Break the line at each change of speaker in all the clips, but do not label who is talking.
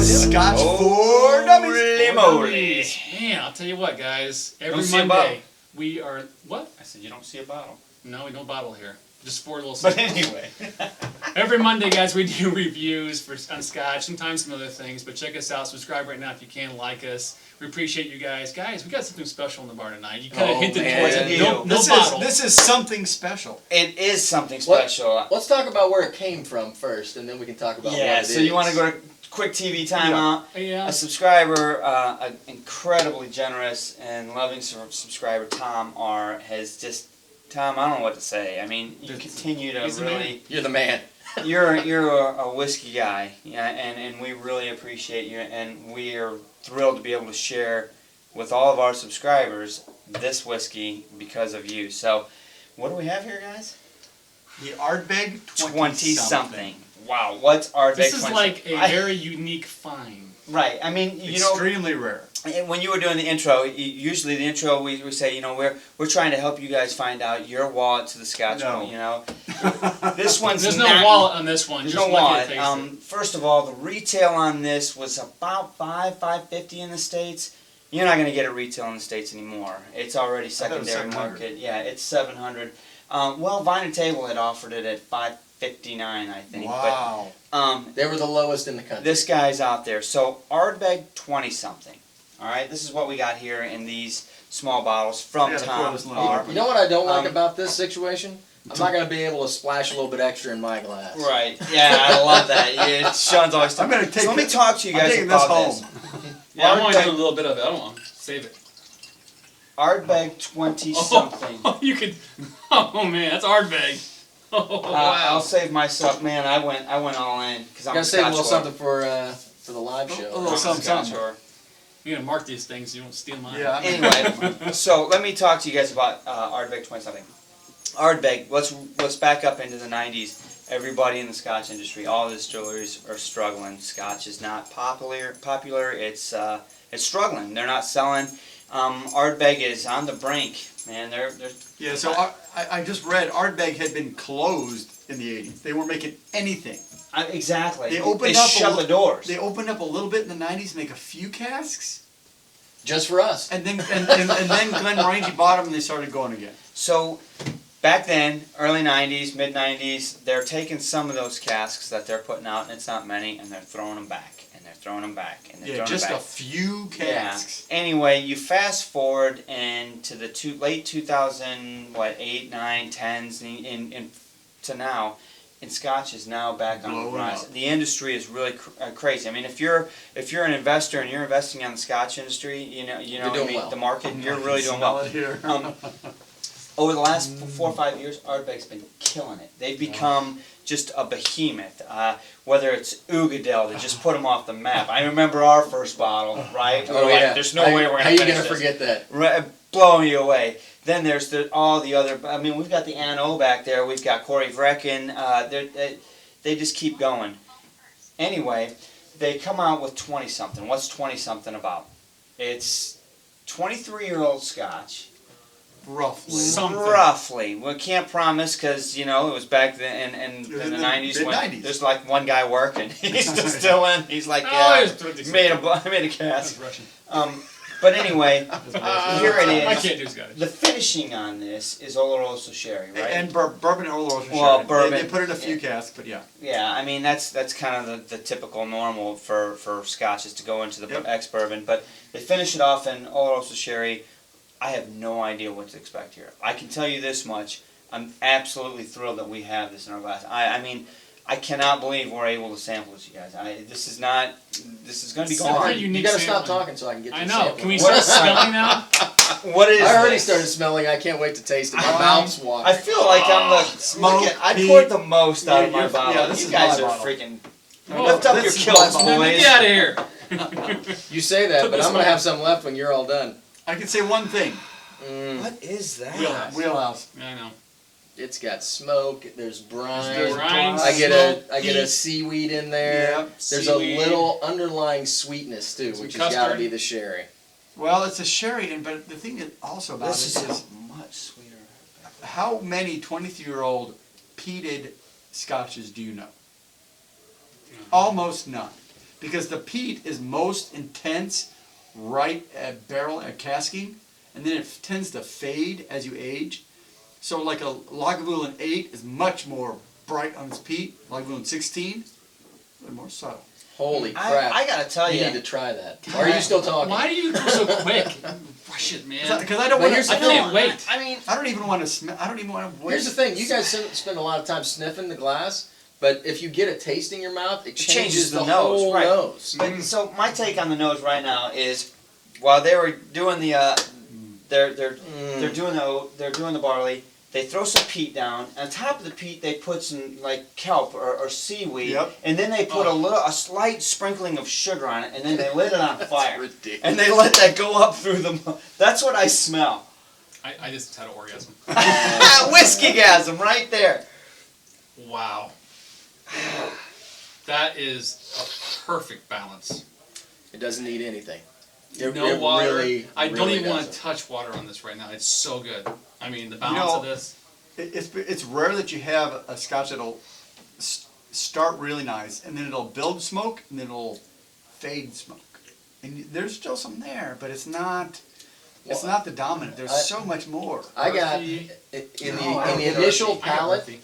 Scotch for Dummies.
Moly.
Man, I'll tell you what, guys. Every
Don't see a
Monday we are what?
I said you don't see a bottle.
No, no bottle here. Just 4 little.
But
samples.
anyway.
Every Monday, guys, we do reviews on Scotch, sometimes some other things. But check us out. Subscribe right now if you can. Like us. We appreciate you guys. Guys, we got something special in the bar tonight. You kind of hinted towards it. No bottle.
This is something special.
It is something special.
Let's talk about where it came from first, and then we can talk about what it is.
So you want to go to quick TV timeout.
Yeah.
A subscriber, an incredibly generous and loving subscriber, Tom R, has just Tom. I don't know what to say. I mean, you continue to really.
You're the man.
You're a whiskey guy, yeah, and we really appreciate you, and we are thrilled to be able to share with all of our subscribers this whiskey because of you. So, what do we have here, guys?
The Ardbeg
20-something. Wow, what's Ardbeg 20-something?
This is like a very unique find.
Right, I mean, you know,
extremely rare.
when you were doing the intro, usually the intro we say, you know, we're trying to help you guys find out your wallet to the Scotch.
No.
You know, this one's
There's no wallet on this one.
There's
Just
no
look at
wallet.
it,
First of all, the retail on this was about $5.50 in the States. You're not going to get a retail in the States anymore. It's already secondary market. Yeah, it's $700. Well, Vine and Table had offered it at $5.59, I think.
Wow.
But,
they were the lowest in the country.
this guy's out there. So Ardbeg 20-something. All right, this is what we got here in these small bottles from Tom R.
You know what I don't like about this situation? I'm not going to be able to splash a little bit extra in my glass.
Right. Yeah, I love that. Yeah, Sean's always.
I'm gonna take.
So let me talk to you guys
I'm
about
this
this.
home.
Yeah, I want to do a little bit of it. I don't want to save it.
Ardbeg 20-something.
Oh, you could. Oh man, that's Ardbeg. Oh wow.
I'll save myself, man. I went all in because I'm
Got to save a little
Scotch
something for the live show.
A little something.
You're gonna mark these things so you don't steal mine.
Yeah.
Anyway, so let me talk to you guys about Ardbeg 20-something. Ardbeg. Let's back up into the 90s. Everybody in the Scotch industry, all the distilleries are struggling. Scotch is not popular. It's struggling. They're not selling. Ardbeg is on the brink, man. They're
Yeah. So I just read Ardbeg had been closed in the 80s. They weren't making anything.
Exactly.
They opened
they
up
shut the doors.
They opened up a little bit in the 90s to make a few casks.
Just for us.
And then and then Glenmorangie bought them and they started going again.
So back then, early 90s, mid 90s, they're taking some of those casks that they're putting out, and it's not many, and they're throwing them back, and they're throwing them back, and they're throwing
just
them back.
a few casks.
Yeah. Anyway, you fast forward into the late 2008, 9, 10s, in to now. And Scotch is now back on the rise. The industry is really crazy. I mean, if you're an investor and you're investing on the Scotch industry, you know,
doing well.
the market, you're really doing well.
Here.
Over the last 4 or 5 years, Ardbeg's been killing it. They've become just a behemoth. Whether it's Ugadel to just put them off the map. I remember our first bottle, right?
Oh yeah.
There's no way we're gonna
finish
finish
this. How you gonna forget that?
Blowing you away. Then there's all the other. I mean, we've got the Anno back there. We've got Corey Vrecken. They just keep going. Anyway, they come out with 20-something. What's 20-something about? It's 23-year-old Scotch. Roughly. We can't promise because, you know, it was back then in the 90s when there's like one guy working. He's distilling. He's like, yeah, I made a cask. But anyway, here it is.
I can't do Scottish.
The finishing on this is Oloroso sherry, right?
And bourbon Oloroso sherry.
Well, bourbon.
They put in a few casks, but yeah.
Yeah, I mean that's kind of the typical normal for Scotches to go into the ex-bourbon, but they finish it off in Oloroso sherry. I have no idea what to expect here. I can tell you this much: I'm absolutely thrilled that we have this in our glass. I mean, I cannot believe we're able to sample this, you guys. This is going to be gone.
You gotta stop talking so I can get to the sample.
Can we start smelling now?
What is
I already started smelling. I can't wait to taste it. My mouth's watering.
I feel like I'm the
smoke.
I poured the most out of my bottle.
Yeah, this
you
is
guys
my
are
bottle.
freaking. Lift up your kilts, boys.
Get out of here.
You say that, but I'm gonna have some left when you're all done.
I can say one thing.
What is that?
Wheelhouse.
I know.
It's got smoke. There's brine.
There's brine,
I get
smoke,
a seaweed in there.
Yep,
There's
seaweed.
a little underlying sweetness too, which has got to be the sherry.
Well, it's a sherry, but the thing that also about
This
it
is
is
much sweeter.
how many 23-year-old peated scotches do you know? Almost none. because the peat is most intense right at barrel at casking, and then it tends to fade as you age. So like a Lagavulin 8 is much more bright on its peat. Lagavulin 16, a little more subtle.
Holy crap!
I gotta tell
you
you,
need to try that. Or are you still talking?
Why do you go so quick? Rush it, man.
Because I don't
But
want
here's
to.
the
I can't
thing.
wait.
I mean,
I don't even want to smell. I don't even want to.
Here's the thing: you guys spend a lot of time sniffing the glass, but if you get a taste in your mouth, it changes the
nose,
whole
right.
nose.
But so my take on the nose right now is, while they were doing the, they're doing the barley. They throw some peat down. On top of the peat, they put some like kelp or seaweed,
Yep.
and then they put a slight sprinkling of sugar on it, and then they lit it on fire,
ridiculous.
and they let that go up through the. That's what I smell.
I just had an orgasm.
Whiskey-gasm right there.
Wow. That is a perfect balance.
It doesn't need anything.
No water.
Really,
I don't
really
even want to
doesn't.
touch water on this right now. It's so good. I mean, the balance of this.
It's rare that you have a Scotch that'll start really nice, and then it'll build smoke, and then it'll fade smoke. And there's still some there, but it's not. It's not the dominant. There's so much more.
I got
Earthy.
in the initial palate.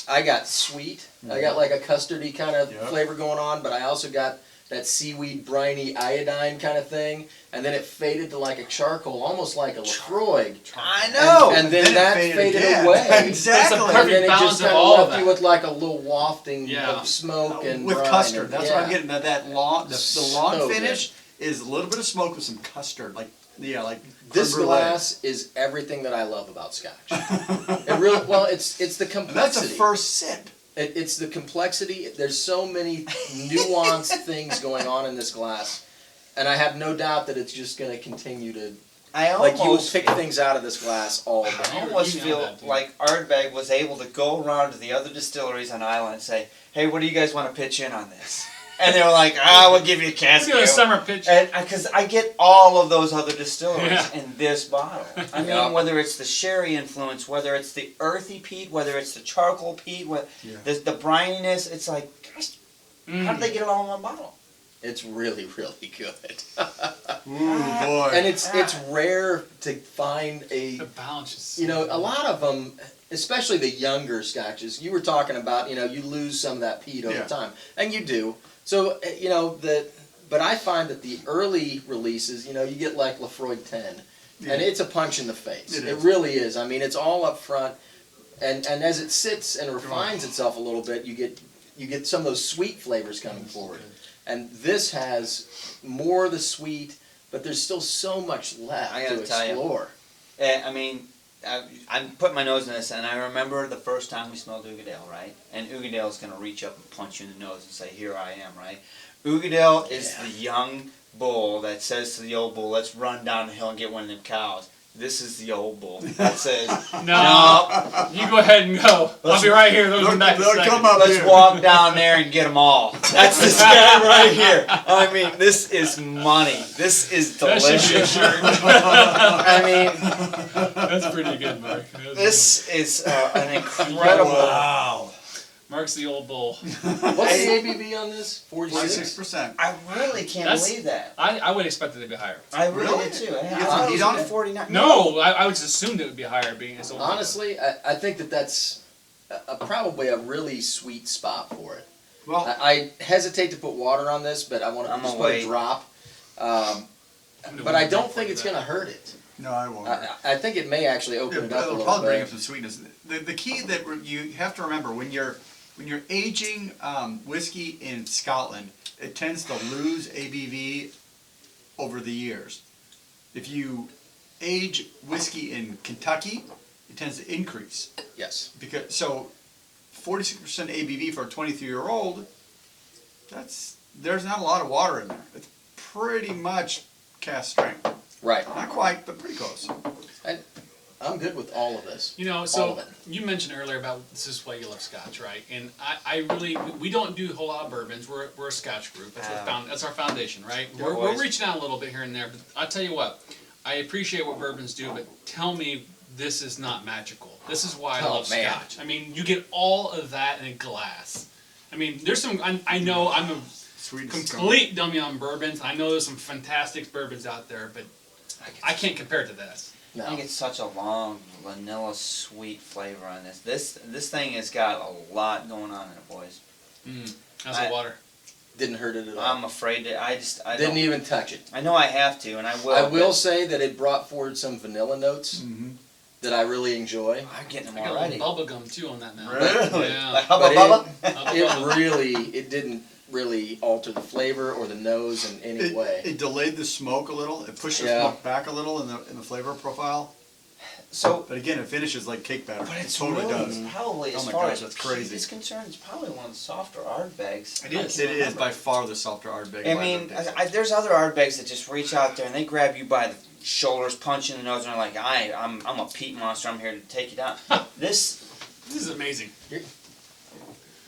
I got sweet. I got like a custardy kind of flavor going on, but I also got that seaweed briny iodine kind of thing, and then it faded to like a charcoal, almost like a Lafroig.
I know.
And then
Then it
that
faded
faded
again.
away.
Exactly.
It's a
And
perfect
then it
balance
just
of
kind of
all of
left
that.
you with like a little wafting
Yeah.
of smoke and
With
brine
custard.
and-
That's
yeah.
what I'm getting. That long, the long
So
finish is a little bit of smoke with some custard, like
This
creme brulee.
glass is everything that I love about Scotch. It really, well, it's the
And that's the
complexity.
first sip.
It's the complexity. There's so many nuanced things going on in this glass, and I have no doubt that it's just going to continue to.
I
Like you will
almost
pick things out of this glass all day.
I almost
You know
feel
that, dude.
like Ardbeg was able to go around to the other distilleries on Islay and say, "Hey, what do you guys want to pitch in on this?" And they were like, we'll give you a cask."
We're doing a summer pitch.
And because I get all of those other distilleries
Yeah.
in this bottle. I mean,
Yeah.
whether it's the sherry influence, whether it's the earthy peat, whether it's the charcoal peat, the brininess, it's like, gosh, how did they get it all in one bottle?
It's really, really good.
Ooh, boy.
And it's rare to find
The balance is.
a lot of them, especially the younger scotches. You were talking about, you lose some of that peat over
Yeah.
time, and you do. So but I find that the early releases, you get like Lafroig 10, and it's a punch in the face.
It
It
is.
really is. I mean, it's all up front, and as it sits and refines itself a little bit, you get some of those sweet flavors coming forward. And this has more of the sweet, but there's still so much left
I gotta
to
tell you.
explore.
I mean, I'm putting my nose in this, and I remember the first time we smelled Ugadale, right? And Ugadale's going to reach up and punch you in the nose and say, "Here I am," right? Ugadale is the young bull that says to the old bull, "Let's run down the hill and get one of them cows." This is the old bull that says,
No. You go ahead and go. I'll be right here. Those are back in a
They'll
second.
come up
let's
here.
walk down there and get them all." That's this guy right here. I mean, this is money. This is
That should be a
delicious.
shirt.
I mean,
That's pretty good, Mark.
this is an incredible.
Wow.
Mark's the old bull.
What's the ABV on this? 46?
46%.
I really can't
That's-
believe that.
I would expect it to be higher.
I really
Really?
did too.
You
I
get some
thought it
heat
was
on
gonna
it?
be 49.
No, I would just assumed it would be higher being as old.
Honestly, I think that's probably a really sweet spot for it.
Well,
I hesitate to put water on this, but I want to
I'm
just
gonna
put a
wait.
drop.
I'm
But I don't think it's going to hurt it.
no, I won't.
I think it may actually open it up a
It'll
little
probably bring
bit.
up some sweetness. The key that you have to remember when you're aging whiskey in Scotland, it tends to lose ABV over the years. If you age whiskey in Kentucky, it tends to increase
Yes.
because 46% ABV for a 23-year-old. There's not a lot of water in there. It's pretty much cast strength.
Right.
Not quite, but pretty close.
I'm good with all of this.
You know,
All
so
of it.
you mentioned earlier about this is why you love Scotch, right? And I really, we don't do a whole lot of bourbons. We're a Scotch group. That's our foundation, right? We're reaching out a little bit here and there, but I'll tell you what, I appreciate what bourbons do, but tell me this is not magical. This is why I love
man.
Scotch. I mean, you get all of that in a glass. I mean, there's some, I know I'm a
Sweetness.
complete dummy on bourbons. I know there's some fantastic bourbons out there, but I can't compare it to this.
I
No.
think it's such a long vanilla sweet flavor on this. This thing has got a lot going on in it, boys.
How's the water?
Didn't hurt it at all.
I'm afraid that I
Didn't
don't,
even touch it.
I know I have to, and I will.
I will
but
say that it brought forward some vanilla notes that I really enjoy.
I'm getting them
I got a
already.
little bubble gum too on that now.
Really?
Yeah.
Like Hubba
But
Bubba?
it didn't really alter the flavor or the nose in any way.
It delayed the smoke a little. It pushed the
Yeah.
smoke back a little in the flavor profile.
So,
But again, it finishes like cake batter.
but
It
it's
totally
really
does.
probably
Oh
as
my
far
gosh,
as
that's crazy.
heat is concerned, it's probably one of the softer Ardbegs.
It is.
It is by far the softer Ardbeg.
I mean, there's other Ardbegs that just reach out there and they grab you by the shoulders, punch you in the nose, and they're like, I'm a peat monster. I'm here to take you down. This
This is amazing.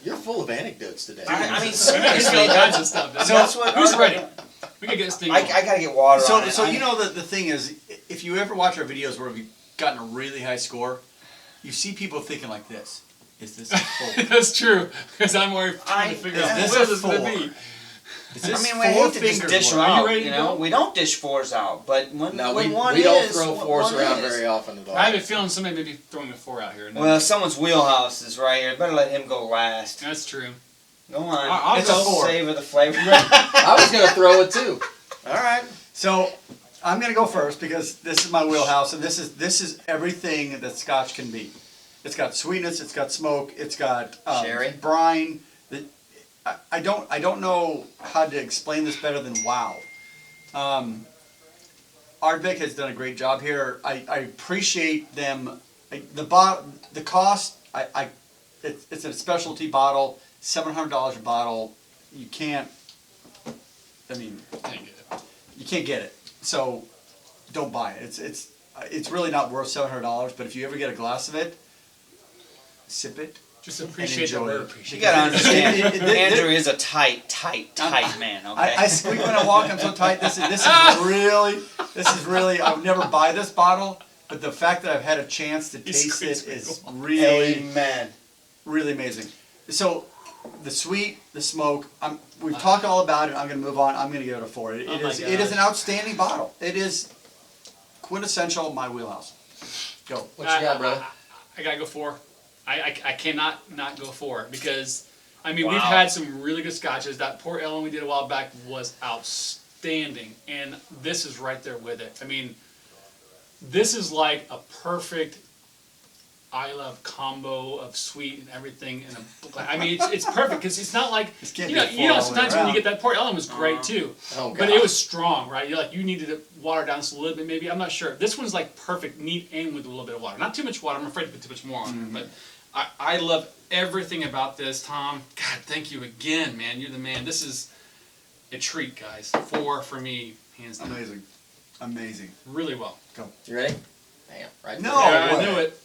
You're full of anecdotes today.
I mean,
I mean,
seriously.
all kinds of stuff.
So that's what
Who's
Ardbeg-
ready? We can get this thing.
I gotta get water on it.
So you know the thing is, if you ever watch our videos where we've gotten a really high score, you see people thinking like this: Is this a full?
That's true, because I'm already trying to figure out
Is
what
this
this is going to
four?
be.
Is this
I mean, we
four
hate to just
fingers
dish them
worth?
Are you
out.
ready to
You know,
go?
we don't dish fours out, but when
No,
when
we
one
don't
is,
throw
one
fours around
is.
very often at all.
I have a feeling somebody may be throwing a 4 out here.
Well, someone's wheelhouse is right here. Better let him go last.
That's true.
Go on.
I'll
It's
go
a
four.
savor the flavor.
I was gonna throw it too.
All right.
So I'm gonna go first because this is my wheelhouse, and this is everything that Scotch can be. It's got sweetness, it's got smoke, it's got
Sherry?
brine. I don't know how to explain this better than wow. Ardbeg has done a great job here. I appreciate them. The cost. It's a specialty bottle, $700 a bottle. You can't. I mean,
Dang it.
you can't get it. So don't buy it. It's really not worth $700. But if you ever get a glass of it, sip it.
Just appreciate the
enjoy
word.
it.
Appreciate
You gotta understand,
It-
Andrew is a tight man. Okay.
I squeak when I walk. I'm so tight. This is really. I would never buy this bottle, but the fact that I've had a chance to taste it is really,
Amen.
really amazing. So, the sweet, the smoke. We've talked all about it. I'm going to move on. I'm going to give it a 4. It
Oh my
is. It is an outstanding bottle. It is quintessential my wheelhouse. Go.
What you got, brother?
I gotta go 4. I cannot not go 4 because I mean we've
Wow.
had some really good scotches. That Port Ellen we did a while back was outstanding, and this is right there with it. I mean, this is like a perfect I love combo of sweet and everything. I mean, it's perfect because it's not like
This can't
you
be
know,
a
you know
4 all the way
sometimes when you
around.
get that Port Ellen was great too.
Oh,
But
God.
it was strong, right? You're like, you needed to water down just a little bit, maybe. I'm not sure. This one's like perfect, neat, and with a little bit of water. Not too much water. I'm afraid to put too much more on it. But I love everything about this, Tom. God, thank you again, man. You're the man. This is a treat, guys. 4 for me, hands down.
Amazing. Amazing.
Really well.
You ready? Damn. Right.
No.
there.
Yeah, I
way.
knew it.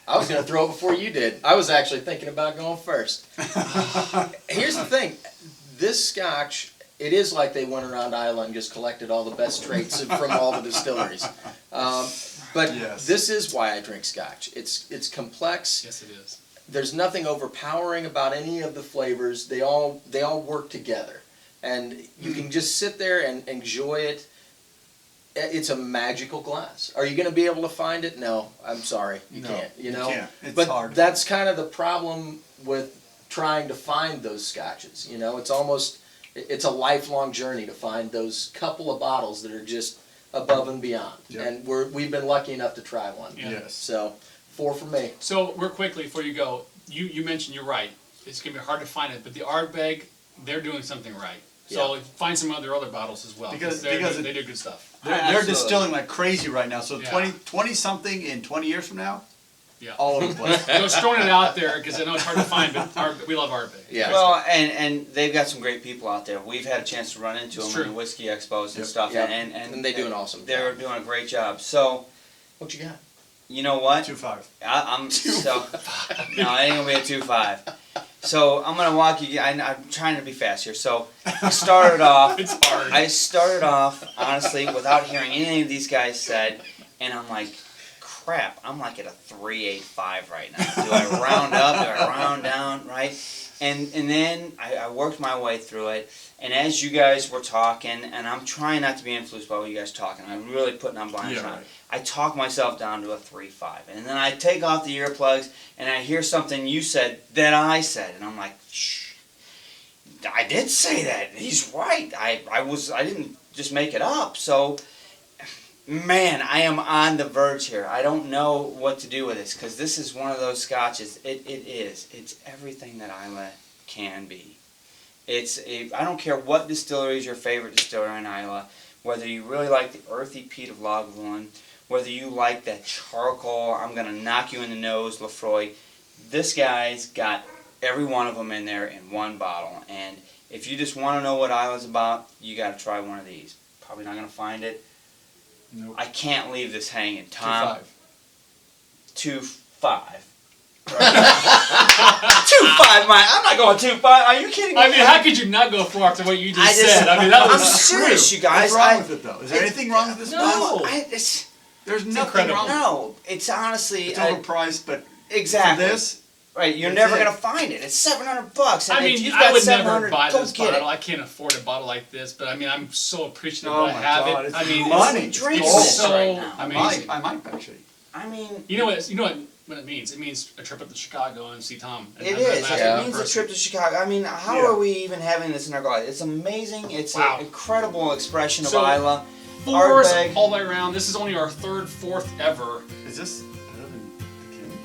I was gonna throw it before you did. I was actually thinking about going first. Here's the thing. This Scotch, it is like they went around Islay and just collected all the best traits from all the distilleries. But
Yes.
this is why I drink Scotch. It's complex.
Yes, it is.
There's nothing overpowering about any of the flavors. They all work together, and you can just sit there and enjoy it. It's a magical glass. Are you going to be able to find it? No, I'm sorry, you
No,
can't. You know,
can't. It's
but
hard.
that's kind of the problem with trying to find those scotches. You know, it's a lifelong journey to find those couple of bottles that are just above and beyond.
Yeah.
And we've been lucky enough to try one.
Yeah.
Yes.
So 4 for me.
So, real quickly before you go, you mentioned you're right. It's going to be hard to find it, but the Ardbeg, they're doing something right. So, find some other bottles as well.
Because
they
it-
do good stuff.
They're
Absolutely.
distilling like crazy right now. So
Yeah.
20 something in 20 years from now,
Yeah.
all over the place.
Just throwing it out there because I know it's hard to find, but we love Ardbeg.
Yeah.
Well, and they've got some great people out there. We've had a chance to run into
It's
them in
true.
the whiskey expos and
Yep.
stuff,
Yep.
and
they do an awesome
They're
job.
doing a great job. So,
What you got?
you know what?
2.5.
I'm so no, it ain't gonna be a 2.5. So I'm gonna walk you. I'm trying to be fast here. So I started off.
It's hard.
I started off honestly without hearing anything these guys said, and I'm like, crap, I'm like at a 3.85 right now. Do I round up? Do I round down? Right? And then I worked my way through it. And as you guys were talking, and I'm trying not to be influenced by what you guys are talking, I'm really putting on blinders on.
Right.
I talk myself down to a 3.5. And then I take off the earplugs, and I hear something you said that I said. And I'm like, shh. I did say that. He's right. I didn't just make it up. So, man, I am on the verge here. I don't know what to do with this, because this is one of those scotches. It is. It's everything that Islay can be. I don't care what distillery is your favorite distillery in Islay, whether you really like the earthy peat of Lagavulin, whether you like that charcoal, I'm going to knock you in the nose, Lefroy. This guy's got every one of them in there in one bottle. And if you just want to know what Islay's about, you got to try one of these. Probably not going to find it.
Nope.
I can't leave this hanging. Tom,
2.5.
2.5. Right. 2.5, Mike. I'm not going 2.5. Are you kidding me?
I mean, how could you not go far after what you just said? I mean, that
I'm
was
serious, you guys.
What's wrong with it, though? Is there anything wrong with this
No,
glass? There's nothing
incredible.
wrong.
No, it's honestly
It's overpriced, but
exactly
for this,
right. You're
that's
never
it.
gonna find it. It's $700. And
I mean,
if you've
I
got
would
700,
never buy
go
this
get
bottle.
it.
I can't afford a bottle like this, but I mean, I'm so appreciative
Oh
that I
my
have
God,
it.
it's
I mean,
money.
it's,
Drink
it's
this
so
right now.
amazing.
I might actually.
I mean,
You know what it means? It means a trip up to Chicago and see Tom. And
it
have that
is.
last
Yeah.
It means a
person.
trip to Chicago. I mean, how
Yeah.
are we even having this in our life? It's amazing. It's
Wow.
an incredible expression of
So,
Islay.
Fours
Ardbeg.
all the way around. This is only our third, fourth ever.
Is this better than the King?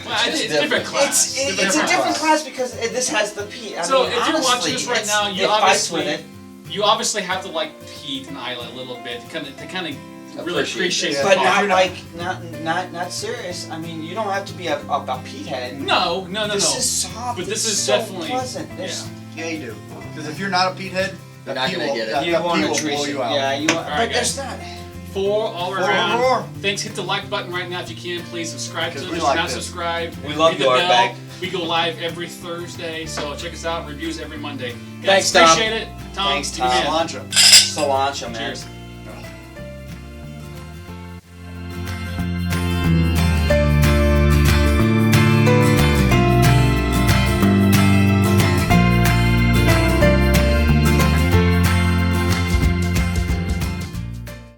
Well, it's a
different.
different class.
It's a different class because this has the peat. I
So
mean,
if you're
honestly,
watching this right now, you
it fights with
obviously
it.
you obviously have to like peat and Islay a little bit to kind of really appreciate
it.
the
But
coffee.
not serious. I mean, you don't have to be a peat head.
No.
This is soft.
But this
it's
is
so
definitely
pleasant. There's-
Yeah, you do. Because if you're not a peat head,
You're not gonna get it.
You
That
want
pea
to
will
treat
blow
it.
you out.
Yeah, you want.
All right,
But there's not.
4 all
Four
around.
more.
Thanks. Hit the like button right now if you can. Please subscribe to us.
Because we
If
like
you're not
this.
subscribed,
We love
ring
you,
the bell.
Ardbeg.
We go live every Thursday, so check us out. Reviews every Monday.
Thanks,
Guys,
Tom.
appreciate it. Tom,
Thanks,
you're the
Tom.
man.
Cilantro.
Cilantro, man.
Cheers.